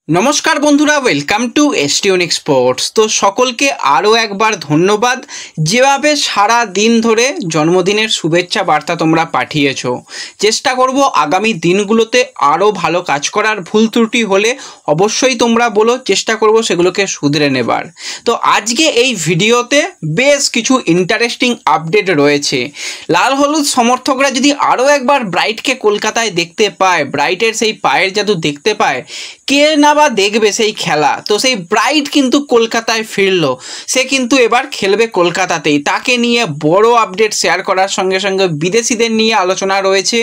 নমস্কার বন্ধুরা, welcome to এসটিউনিক sports. তো সকলকে আরও একবার ধন্যবাদ, যেভাবে সারা দিন ধরে জন্মদিনের শুভেচ্ছা বার্তা তোমরা পাঠিয়েছো। চেষ্টা করব আগামী দিনগুলোতে আরও ভালো কাজ করার। ভুল ত্রুটি হলে অবশ্যই তোমরা বলো, চেষ্টা করব সেগুলোকে শুধরে নেবার। তো আজকে এই ভিডিওতে বেশ কিছু ইন্টারেস্টিং আপডেট রয়েছে। লাল হলুদ সমর্থকরা যদি আরও একবার ব্রাইটকে কলকাতায় দেখতে পায়, ব্রাইটের সেই পায়ের জাদু দেখতে পায়, কে না বা দেখবে সেই খেলা। তো সেই ব্রাইট কিন্তু কলকাতায় ফিরলো, সে কিন্তু এবার খেলবে কলকাতাতেই। তাকে নিয়ে বড় আপডেট শেয়ার করার সঙ্গে সঙ্গে বিদেশিদের নিয়ে আলোচনা রয়েছে।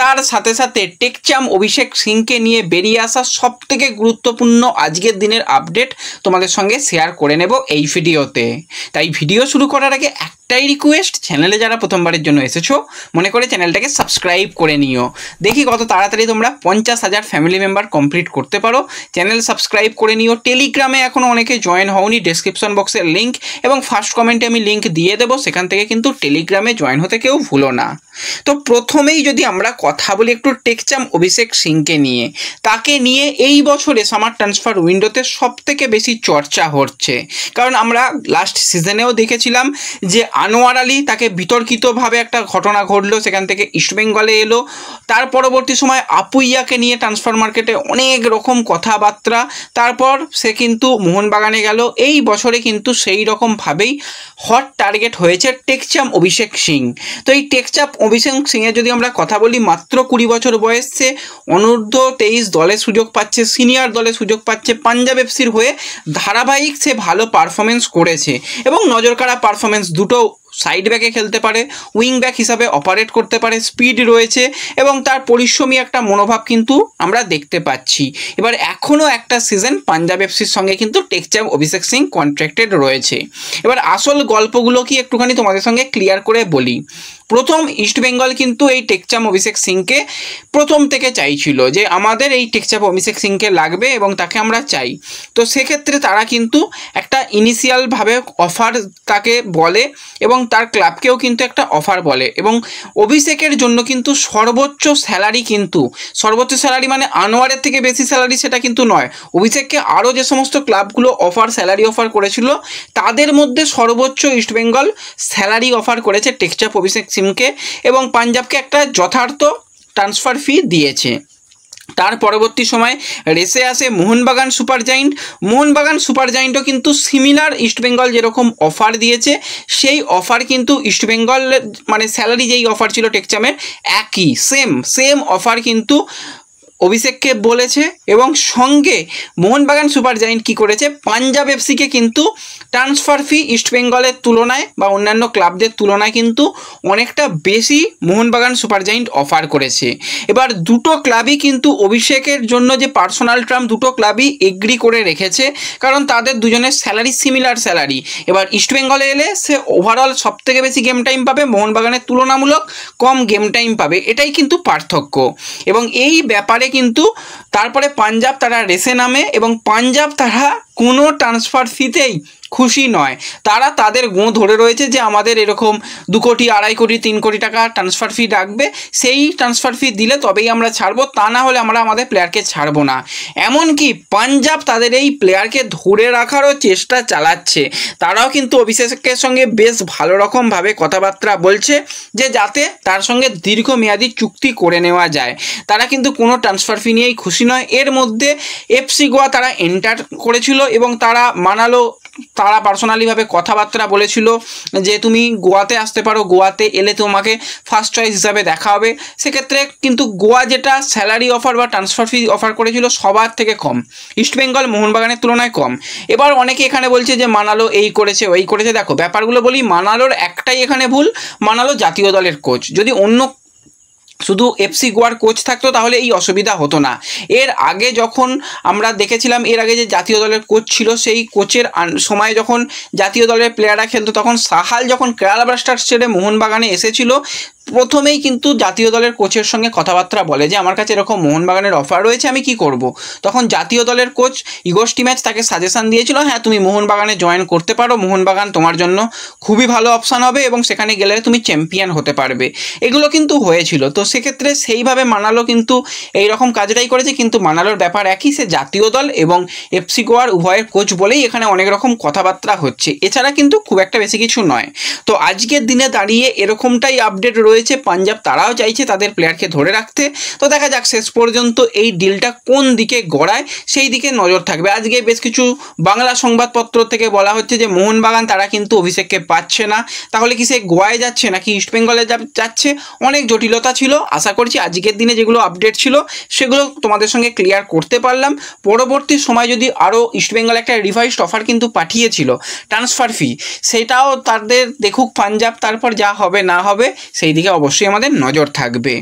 তার সাথে সাথে টেকচাম অভিষেক সিংকে নিয়ে বেরিয়ে আসা সবথেকে গুরুত্বপূর্ণ আজকের দিনের আপডেট তোমাদের সঙ্গে শেয়ার করে নেব এই ভিডিওতে। তাই ভিডিও শুরু করার আগে একটাই রিকোয়েস্ট, চ্যানেলে যারা প্রথমবারের জন্য এসেছো মনে করে চ্যানেলটাকে সাবস্ক্রাইব করে নিও। দেখি কত তাড়াতাড়ি তোমরা 50,000 ফ্যামিলি মেম্বার কমপ্লিট করতে পারো। চ্যানেল সাবস্ক্রাইব করে নিও। টেলিগ্রামে এখনও অনেকে জয়েন হওনি, ডেসক্রিপশন বক্সের লিঙ্ক এবং ফার্স্ট কমেন্টে আমি লিঙ্ক দিয়ে দেবো, সেখান থেকে কিন্তু টেলিগ্রামে জয়েন হতে কেউ ভুলো না। তো প্রথমেই যদি আমরা কথা বলি একটু টেকচাম অভিষেক সিংকে নিয়ে, তাকে নিয়ে এই বছরে সামার ট্রান্সফার উইন্ডোতে সবথেকে বেশি চর্চা হচ্ছে। কারণ আমরা লাস্ট সিজনেও দেখেছিলাম যে আনোয়ার আলী, তাকে বিতর্কিতভাবে একটা ঘটনা ঘটলো, সেখান থেকে ইস্টবেঙ্গলে এলো। তার পরবর্তী সময় আপুইয়াকে নিয়ে ট্রান্সফার মার্কেটে অনেক রকম কথাবার্তা, তারপর সে কিন্তু মোহনবাগানে গেল। এই বছরে কিন্তু সেই রকমভাবেই হট টার্গেট হয়েছে টেকচাম অভিষেক সিং। তো এই টেকচাম অভিষেক সিংয়ের যদি আমরা কথা বলি, মাত্র 20 বছর বয়স, সে অনূর্ধ্ব 23 দলে সুযোগ পাচ্ছে, সিনিয়র দলে সুযোগ পাচ্ছে। পাঞ্জাব এফসির হয়ে ধারাবাহিক সে ভালো পারফরমেন্স করেছে এবং নজরকাড়া পারফরমেন্স। দুটো সাইড ব্যাকে খেলতে পারে, উইং ব্যাক হিসাবে অপারেট করতে পারে, স্পিড রয়েছে এবং তার পরিশ্রমী একটা মনোভাব কিন্তু আমরা দেখতে পাচ্ছি। এবার এখনও একটা সিজন পাঞ্জাব এফসির সঙ্গে কিন্তু টেকচাম অভিষেক সিং কন্ট্রাক্টেড রয়েছে। এবার আসল গল্পগুলো কি একটুখানি তোমাদের সঙ্গে ক্লিয়ার করে বলি। প্রথম ইস্টবেঙ্গল কিন্তু এই টেকচাম অভিষেক সিংকে প্রথম থেকে চাইছিল যে আমাদের এই টেকচাম অভিষেক সিংকে লাগবে এবং তাকে আমরা চাই। তো সেক্ষেত্রে তারা কিন্তু একটা ইনিশিয়ালভাবে অফার তাকে বলে এবং তার ক্লাবকেও কিন্তু একটা অফার বলে। এবং অভিষেকের জন্য কিন্তু সর্বোচ্চ স্যালারি মানে আনোয়ারের থেকে বেশি স্যালারি সেটা কিন্তু নয়। অভিষেককে আরও যে সমস্ত ক্লাবগুলো স্যালারি অফার করেছিল, তাদের মধ্যে সর্বোচ্চ ইস্টবেঙ্গল স্যালারি অফার করেছে টেকচাম অভিষেক সিংকে এবং পাঞ্জাবকে একটা যথার্থ ট্রান্সফার ফি দিয়েছে। তার পরবর্তী সময় রেসে আসে Mohun Bagan super giant. Mohun Bagan super জায়েন্টও কিন্তু সিমিলার ইস্টবেঙ্গল যেরকম অফার দিয়েছে, সেই অফার কিন্তু ইস্টবেঙ্গল মানে স্যালারি যেই অফার ছিল টেকচামের, একই সেম অফার কিন্তু অভিষেককে বলেছে। এবং সঙ্গে মোহনবাগান সুপার জায়েন্ট কী করেছে, পাঞ্জাব এফসিকে কিন্তু ট্রান্সফার ফি ইস্টবেঙ্গলের তুলনায় বা অন্যান্য ক্লাবদের তুলনায় কিন্তু অনেকটা বেশি মোহনবাগান সুপার জায়েন্ট অফার করেছে। এবার দুটো ক্লাবই কিন্তু অভিষেকের জন্য যে পার্সোনাল টার্ম, দুটো ক্লাবই এগ্রি করে রেখেছে, কারণ তাদের দুজনের স্যালারি সিমিলার স্যালারি। এবার ইস্টবেঙ্গলে এলে সে ওভারঅল সবথেকে বেশি গেম টাইম পাবে, মোহনবাগানের তুলনামূলক কম গেম টাইম পাবে, এটাই কিন্তু পার্থক্য। এবং এই ব্যাপারে কিন্তু তারপরে পাঞ্জাব তারা রেসে নামে এবং পাঞ্জাব তারা কোনো ট্রান্সফার ফিতেই খুশি নয়। তারা তাদের গোঁ ধরে রয়েছে যে আমাদের এরকম 2 কোটি, 2.5 কোটি, 3 কোটি টাকা ট্রান্সফার ফি রাখবে, সেই ট্রান্সফার ফি দিলে তবেই আমরা ছাড়বো, তা না হলে আমরা আমাদের প্লেয়ারকে ছাড়বো না। এমনকি পাঞ্জাব তাদের এই প্লেয়ারকে ধরে রাখারও চেষ্টা চালাচ্ছে। তারাও কিন্তু অভিষেকের সঙ্গে বেশ ভালো রকমভাবে কথাবার্তা বলছে যে যাতে তার সঙ্গে দীর্ঘমেয়াদী চুক্তি করে নেওয়া যায়। তারা কিন্তু কোনো ট্রান্সফার ফি নিয়েই খুশি নয়। এর মধ্যে এফসি গোয়া তারা এন্টার করেছিল এবং তারা মানালো, তারা পার্সোনালিভাবে কথাবার্তা বলেছিল যে তুমি গোয়াতে আসতে পারো, গোয়াতে এলে তোমাকে ফার্স্ট চয়েস হিসাবে দেখা হবে। সেক্ষেত্রে কিন্তু গোয়া যেটা স্যালারি অফার বা ট্রান্সফার ফি অফার করেছিল সবার থেকে কম, ইস্টবেঙ্গল মোহনবাগানের তুলনায় কম। এবার অনেকে এখানে বলছে যে মানালো এই করেছে ওই করেছে। দেখো ব্যাপারগুলো বলি, মানালোর একটাই এখানে ভুল, মানালো জাতীয় দলের কোচ। যদি অন্য শুধু এফসি গোয়ার কোচ থাকতো তাহলে এই অসুবিধা হতো না। এর আগে যখন আমরা দেখেছিলাম, এর আগে যে জাতীয় দলের কোচ ছিল, সেই কোচের সময় যখন জাতীয় দলের প্লেয়াররা খেলতো, তখন সাহাল যখন কেরালা ব্লাস্টার্স ছেড়ে মোহনবাগানে এসেছিল, প্রথমেই কিন্তু জাতীয় দলের কোচের সঙ্গে কথাবার্তা বলে যে আমার কাছে এরকম মোহনবাগানের অফার রয়েছে, আমি কি করব। তখন জাতীয় দলের কোচ ইগোর স্টিম্যাচ তাকে সাজেশন দিয়েছিল, হ্যাঁ তুমি মোহনবাগানে জয়েন করতে পারো, মোহনবাগান তোমার জন্য খুবই ভালো অপশান হবে এবং সেখানে গেলে তুমি চ্যাম্পিয়ন হতে পারবে। এগুলো কিন্তু হয়েছিল। তো সেক্ষেত্রে সেইভাবে মানালো কিন্তু এই রকম কাজটাই করেছে, কিন্তু মানালোর ব্যাপার একই, সে জাতীয় দল এবং এফসি গোয়ার উভয়ের কোচ বলেই এখানে অনেক রকম কথাবার্তা হচ্ছে, এছাড়া কিন্তু খুব একটা বেশি কিছু নয়। তো আজকের দিনে দাঁড়িয়ে এরকমটাই আপডেট রয়েছে, পাঞ্জাব তারাও চাইছে তাদের প্লেয়ারকে ধরে রাখতে। তো দেখা যাক শেষ পর্যন্ত এই ডিলটা কোন দিকে গড়ায়, সেই দিকে নজর থাকবে। আজকে বেশ কিছু বাংলা সংবাদপত্র থেকে বলা হচ্ছে যে মোহনবাগান তারা কিন্তু অভিষেককে পাচ্ছে না, তাহলে কি সে গোয়ায় যাচ্ছে নাকি ইস্টবেঙ্গলে যাচ্ছে, অনেক জটিলতা ছিল। আশা করছি আজকের দিনে যেগুলো আপডেট ছিল সেগুলো তোমাদের সঙ্গে ক্লিয়ার করতে পারলাম। পরবর্তী সময় যদি আরও ইস্টবেঙ্গল একটা রিভাইসড অফার কিন্তু পাঠিয়েছিল ট্রান্সফার ফি, সেটাও তাদের দেখুক পাঞ্জাব, তারপর যা হবে না হবে সেই দিকে অবশ্যই আমাদের নজর থাকবে।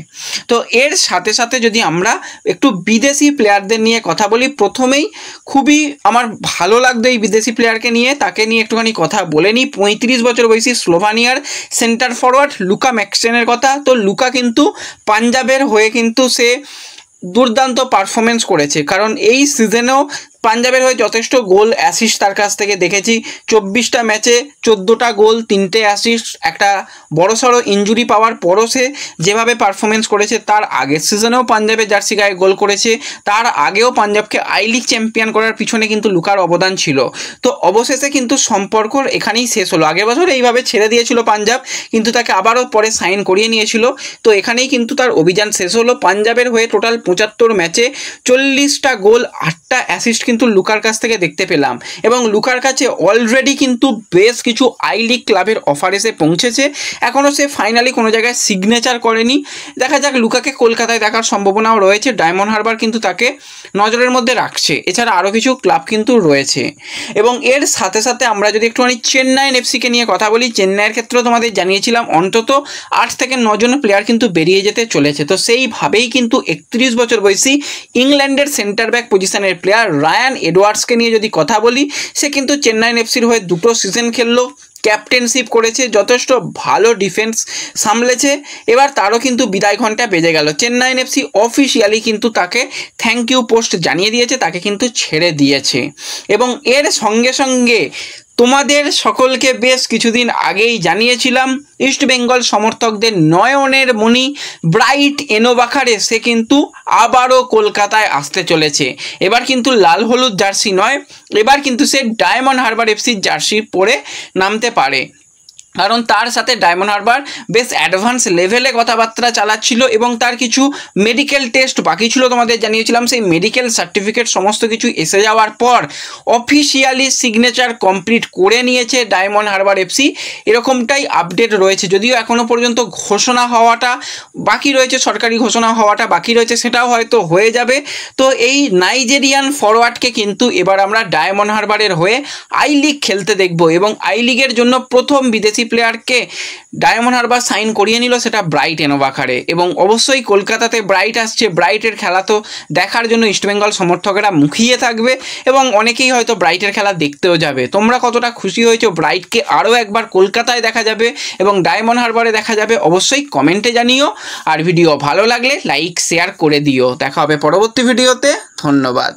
তো এর সাথে সাথে যদি আমরা একটু বিদেশি প্লেয়ারদের নিয়ে কথা বলি, প্রথমেই খুবই আমার ভালো লাগতো এই বিদেশি প্লেয়ারকে নিয়ে, তাকে নিয়ে একটুখানি কথা বলে নিই। 35 বছর বয়সী স্লোভানিয়ার সেন্টার ফরওয়ার্ড লুকা ম্যাক্সেনের কথা। তো লুকা কিন্তু পাঞ্জাবের হয়ে কিন্তু সে দুর্দান্ত পারফরমেন্স করেছে, কারণ এই সিজনেও পাঞ্জাবের হয়ে যথেষ্ট গোল অ্যাসিস্ট তার কাছ থেকে দেখেছি। 24টা ম্যাচে 14টা গোল, 3টে অ্যাসিস্ট। একটা বড়সড় ইঞ্জুরি পাওয়ার পরও সে যেভাবে পারফরমেন্স করেছে, তার আগের সিজনেও পাঞ্জাবের জার্সি গায়ে গোল করেছে, তার আগেও পাঞ্জাবকে আই লিগ চ্যাম্পিয়ন করার পিছনে কিন্তু লুকার অবদান ছিল। তো অবশেষে কিন্তু সম্পর্ক এখানেই শেষ হলো। আগের বছর এইভাবে ছেড়ে দিয়েছিল পাঞ্জাব, কিন্তু তাকে আবারও পরে সাইন করিয়ে নিয়েছিল। তো এখানেই কিন্তু তার অভিযান শেষ হলো। পাঞ্জাবের হয়ে টোটাল 75 ম্যাচে 40টা গোল, 8টা অ্যাসিস্ট কিন্তু লুকার কাছ থেকে দেখতে পেলাম। এবং লুকার কাছে অলরেডি কিন্তু বেশ কিছু আই লিগ ক্লাবের অফার এসে পৌঁছেছে, এখনও সে ফাইনালি কোনো জায়গায় সিগনেচার করেনি। দেখা যাক, লুকাকে কলকাতায় দেখার সম্ভাবনাও রয়েছে, ডায়মন্ড হারবার কিন্তু তাকে নজরের মধ্যে রাখছে, এছাড়া আরও কিছু ক্লাব কিন্তু রয়েছে। এবং এর সাথে সাথে আমরা যদি একটুখানি চেন্নাইন এফসিকে নিয়ে কথা বলি, চেন্নাইয়ের ক্ষেত্রেও তোমাদের জানিয়েছিলাম অন্তত 8 থেকে 9 জন প্লেয়ার কিন্তু বেরিয়ে যেতে চলেছে। তো সেইভাবেই কিন্তু 31 বছর বয়সী ইংল্যান্ডের সেন্টার ব্যাক পজিশনের প্লেয়ার রায়ান এডওয়ার্ডসকে নিয়ে যদি কথা বলি, সে কিন্তু চেন্নাইন এফসির হয়ে 2টো সিজন খেললো, ক্যাপ্টেনশিপ করেছে, যথেষ্ট ভালো ডিফেন্স সামলেছে। এবার তারও কিন্তু বিদায় ঘন্টা বেজে গেল। চেন্নাইন এফসি অফিসিয়ালি কিন্তু তাকে থ্যাংক ইউ পোস্ট জানিয়ে দিয়েছে, তাকে কিন্তু ছেড়ে দিয়েছে। এবং এর সঙ্গে সঙ্গে তোমাদের সকলকে বেশ কিছুদিন আগেই জানিয়েছিলাম ইস্টবেঙ্গল সমর্থকদের নয়নের মণি ব্রাইট এনোবাখারে সে কিন্তু আবারও কলকাতায় আসতে চলেছে। এবার কিন্তু লাল হলুদ জার্সি নয়, এবার কিন্তু সে ডায়মন্ড হারবার এফসির জার্সি পরে নামতে পারে, কারণ তার সাথে ডায়মন্ড হারবার বেশ অ্যাডভান্স লেভেলে কথাবার্তা চালাচ্ছিল এবং তার কিছু মেডিকেল টেস্ট বাকি ছিল, তোমাদের জানিয়েছিলাম। সেই মেডিকেল সার্টিফিকেট সমস্ত কিছু এসে যাওয়ার পর অফিসিয়ালি সিগনেচার কমপ্লিট করে নিয়েছে ডায়মন্ড হারবার এফসি, এরকমটাই আপডেট রয়েছে। যদিও এখনও পর্যন্ত ঘোষণা হওয়াটা বাকি রয়েছে, সরকারি ঘোষণা হওয়াটা বাকি রয়েছে, সেটাও হয়তো হয়ে যাবে। তো এই নাইজেরিয়ান ফরওয়ার্ডকে কিন্তু এবার আমরা ডায়মন্ড হারবারের হয়ে আই লিগ খেলতে দেখব এবং আই লিগের জন্য প্রথম বিদেশি প্লেয়ারকে ডায়মন্ড হারবার সাইন করিয়ে নিল, সেটা ব্রাইট এনোবাখারে। এবং অবশ্যই কলকাতাতে ব্রাইট আসছে, ব্রাইটের খেলা তো দেখার জন্য ইস্টবেঙ্গল সমর্থকেরা মুখিয়ে থাকবে এবং অনেকেই হয়তো ব্রাইটের খেলা দেখতেও যাবে। তোমরা কতটা খুশি হয়েছো ব্রাইটকে আরও একবার কলকাতায় দেখা যাবে এবং ডায়মন্ড হারবারে দেখা যাবে, অবশ্যই কমেন্টে জানিও। আর ভিডিও ভালো লাগলে লাইক শেয়ার করে দিও। দেখা হবে পরবর্তী ভিডিওতে। ধন্যবাদ।